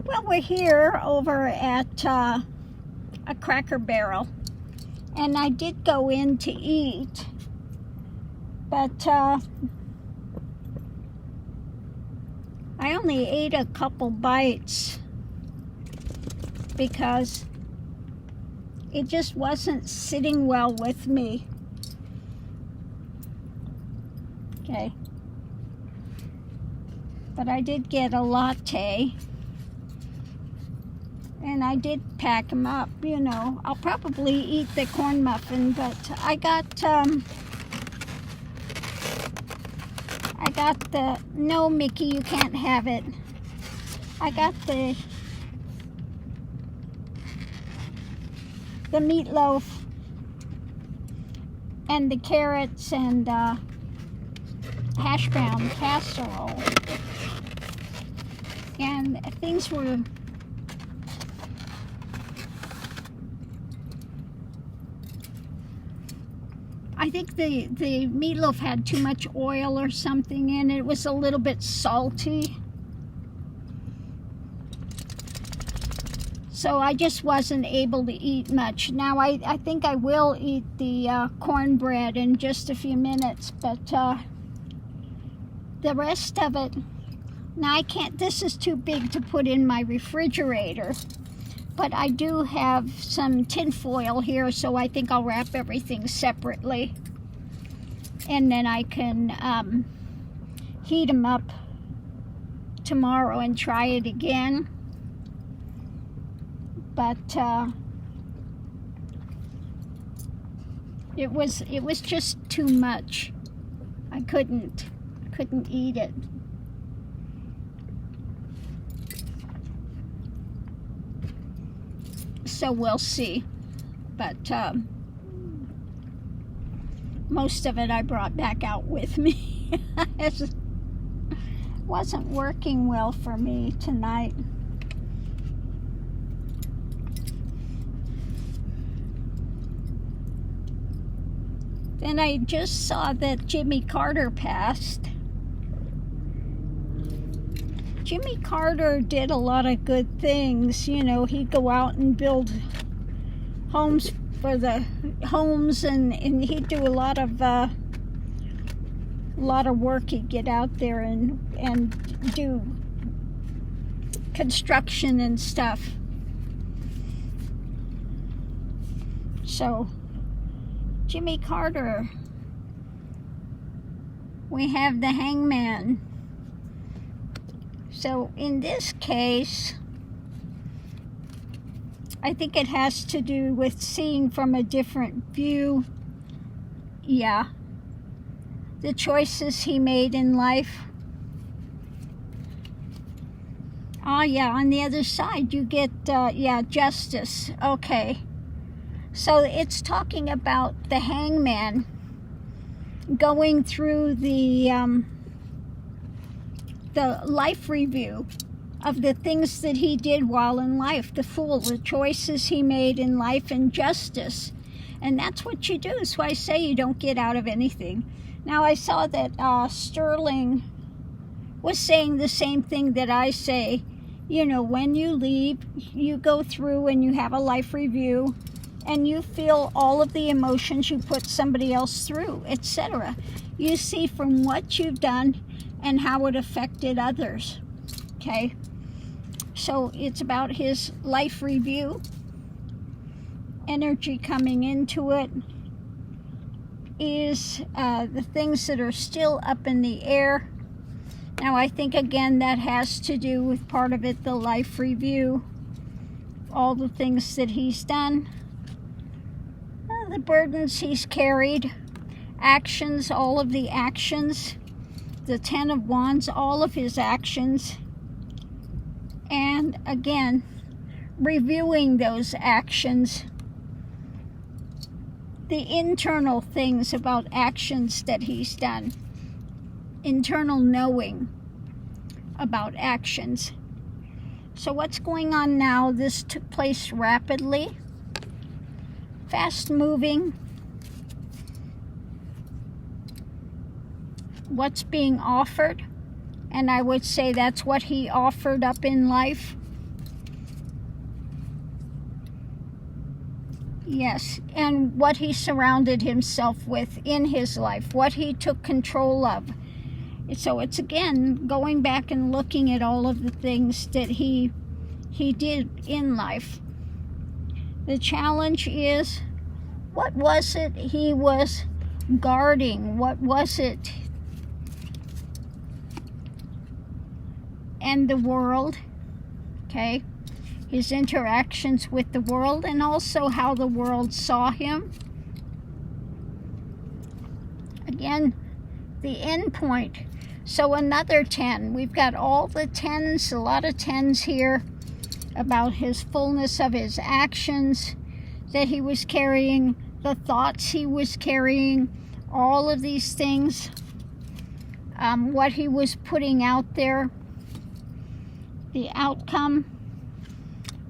Well, we're here over at a Cracker Barrel, and I did go in to eat, but I only ate a couple bites because it just wasn't sitting well with me. Okay. But I did get a latte, and I did pack them up, you know. I'll probably eat the corn muffin, but I got the, no, Mickey, you can't have it. I got the meatloaf and the carrots and hash brown casserole. And things were I think the meatloaf had too much oil or something in it. It was a little bit salty. So I just wasn't able to eat much. Now I think I will eat the cornbread in just a few minutes, but the rest of it, now I can't, this is too big to put in my refrigerator, but I do have some tin foil here, so I think I'll wrap everything separately. And then I can heat them up tomorrow and try it again. But it was just too much. I couldn't eat it. So we'll see. But most of it I brought back out with me. It wasn't working well for me tonight. Then I just saw that Jimmy Carter passed. Jimmy Carter did a lot of good things. You know, he'd go out and build homes for the homes, and he'd do a lot of work. He'd get out there and do construction and stuff. So Jimmy Carter. We have the Hangman. So in this case, I think it has to do with seeing from a different view. Yeah. The choices he made in life. Oh yeah, on the other side you get, yeah, justice. Okay. So it's talking about the Hangman going through the life review of the things that he did while in life, the Fool, the choices he made in life, and justice. And that's what you do. So I say you don't get out of anything. Now I saw that Sterling was saying the same thing that I say. You know, when you leave, you go through and you have a life review, and you feel all of the emotions you put somebody else through, etc. You see from what you've done and how it affected others. Okay? So it's about his life review. Energy coming into it is the things that are still up in the air. Now I think again that has to do with part of it, the life review, all the things that he's done, the burdens he's carried, actions, all of the actions, the Ten of Wands, all of his actions, and again reviewing those actions, the internal things about actions that he's done, internal knowing about actions. So what's going on now? This took place rapidly, fast moving. What's being offered, and I would say that's what he offered up in life, Yes, and what he surrounded himself with in his life, what he took control of. So it's again going back and looking at all of the things that he did in life. The challenge is, what was it he was guarding? What was it? And the world, okay? His interactions with the world, and also how the world saw him. Again, the end point. So another 10. We've got all the 10s, a lot of 10s here, about his fullness of his actions that he was carrying, the thoughts he was carrying, all of these things, what he was putting out there, the outcome.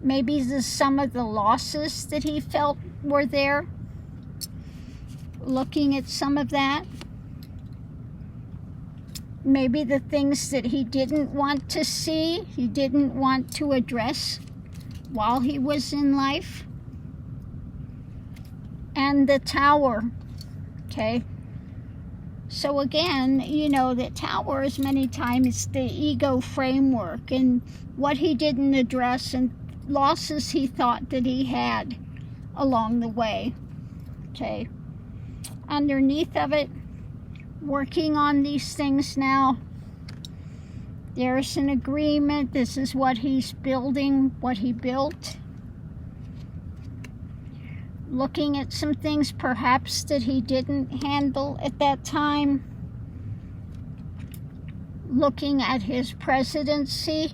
Maybe some of the losses that he felt were there. Looking at some of that. Maybe the things that he didn't want to see, he didn't want to address while he was in life. And the Tower, okay? So again, you know, the Tower is many times the ego framework and what he didn't address and losses he thought that he had along the way, okay? Underneath of it, working on these things now. There's an agreement. This is what he's building, what he built. Looking at some things perhaps that he didn't handle at that time. Looking at his presidency.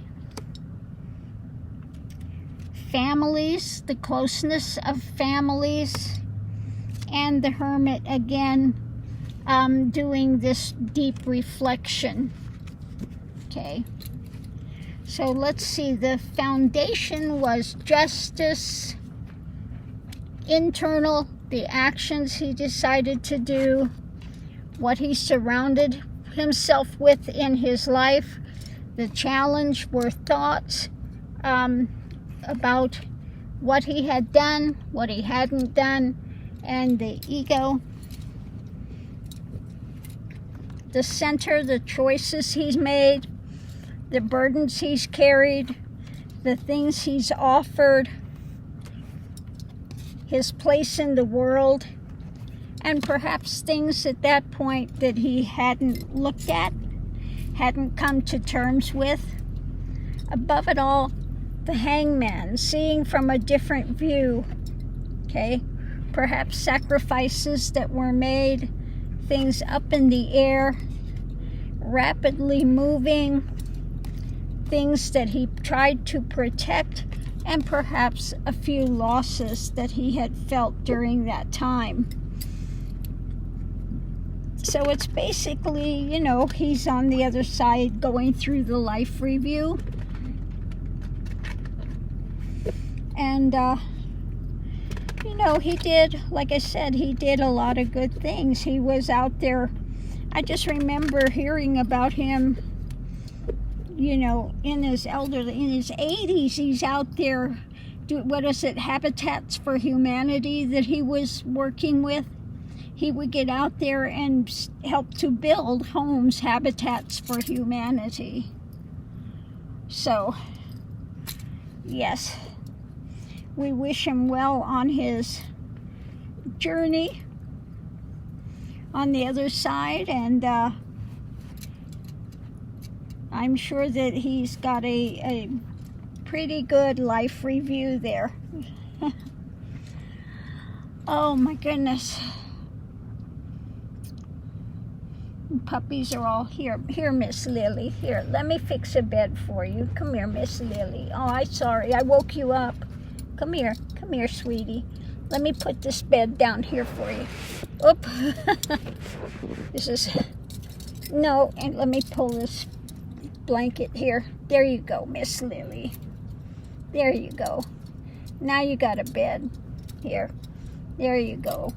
Families, the closeness of families. And the Hermit again, doing this deep reflection. Okay. So let's see. The foundation was justice. Internal, the actions he decided to do, what he surrounded himself with in his life. The challenge were thoughts about what he had done, what he hadn't done, and the ego. The center, the choices he's made, the burdens he's carried, the things he's offered, his place in the world, and perhaps things at that point that he hadn't looked at, hadn't come to terms with. Above it all, the Hangman, seeing from a different view, okay? Perhaps sacrifices that were made, things up in the air, rapidly moving, things that he tried to protect, and perhaps a few losses that he had felt during that time. So it's basically, you know, he's on the other side going through the life review. And, you know, he did, like I said, he did a lot of good things. He was out there. I just remember hearing about him, you know, in his 80s, he's out there, Habitats for Humanity that he was working with. He would get out there and help to build homes, Habitats for Humanity. So, yes, we wish him well on his journey on the other side, and I'm sure that he's got a pretty good life review there. Oh my goodness. Puppies are all here. Here, Miss Lily. Here, let me fix a bed for you. Come here, Miss Lily. Oh, I'm sorry. I woke you up. Come here. Come here, sweetie. Let me put this bed down here for you. Oop. This is... No, and let me pull this blanket here. There you go, Miss Lily. There you go. Now you got a bed. Here. There you go.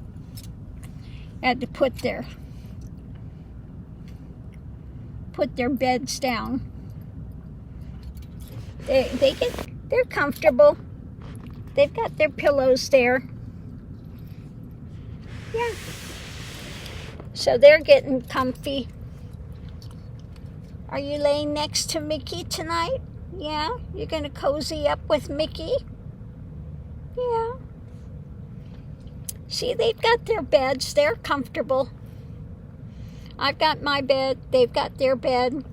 I had to put their beds down. They're comfortable. They've got their pillows there. Yeah. So they're getting comfy. Are you laying next to Mickey tonight? Yeah? You're going to cozy up with Mickey? Yeah. See, they've got their beds. They're comfortable. I've got my bed. They've got their bed.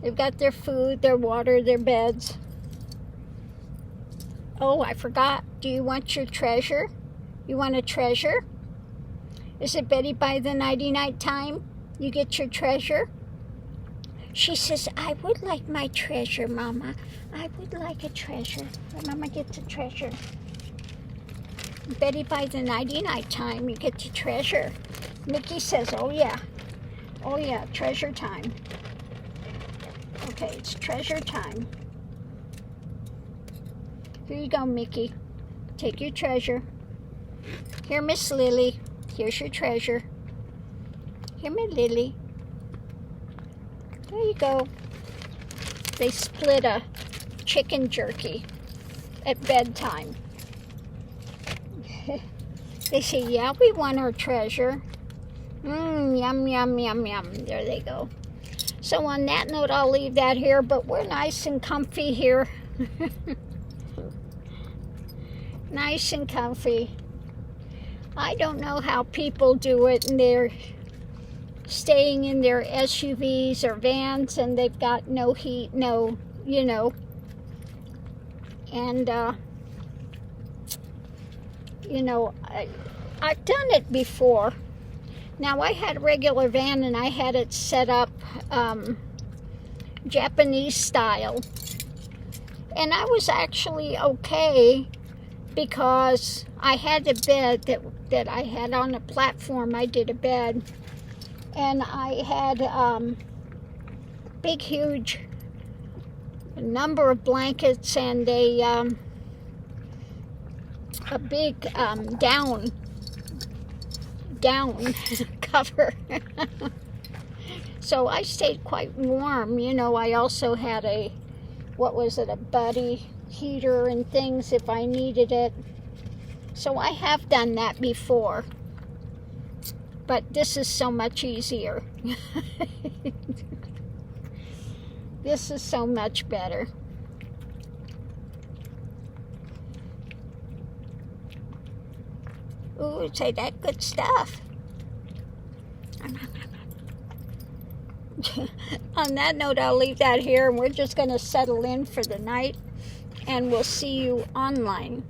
They've got their food, their water, their beds. Oh, I forgot. Do you want your treasure? You want a treasure? Is it Betty by the nighty-night time? You get your treasure? She says, I would like my treasure, Mama. I would like a treasure. Let Mama get the treasure. Betty by the nighty-night time, you get your treasure. Mickey says, oh yeah. Oh yeah, treasure time. Okay, it's treasure time. Here you go, Mickey. Take your treasure. Here, Miss Lily. Here's your treasure. Here, my Lily. There you go. They split a chicken jerky at bedtime. They say, yeah, we want our treasure. Yum, yum, yum, yum. There they go. So on that note, I'll leave that here, but we're nice and comfy here. Nice and comfy. I don't know how people do it, and they're staying in their SUVs or vans, and they've got no heat, no, you know. And, you know, I've done it before. Now, I had a regular van, and I had it set up Japanese style. And I was actually okay because I had a bed that I had on a platform. I did a bed. And I had big, huge number of blankets and a big down cover. So I stayed quite warm. You know, I also had a, what was it, a buddy heater and things if I needed it. So I have done that before. But this is so much easier. This is so much better. Ooh, say that good stuff. On that note, I'll leave that here, and we're just going to settle in for the night, and we'll see you online.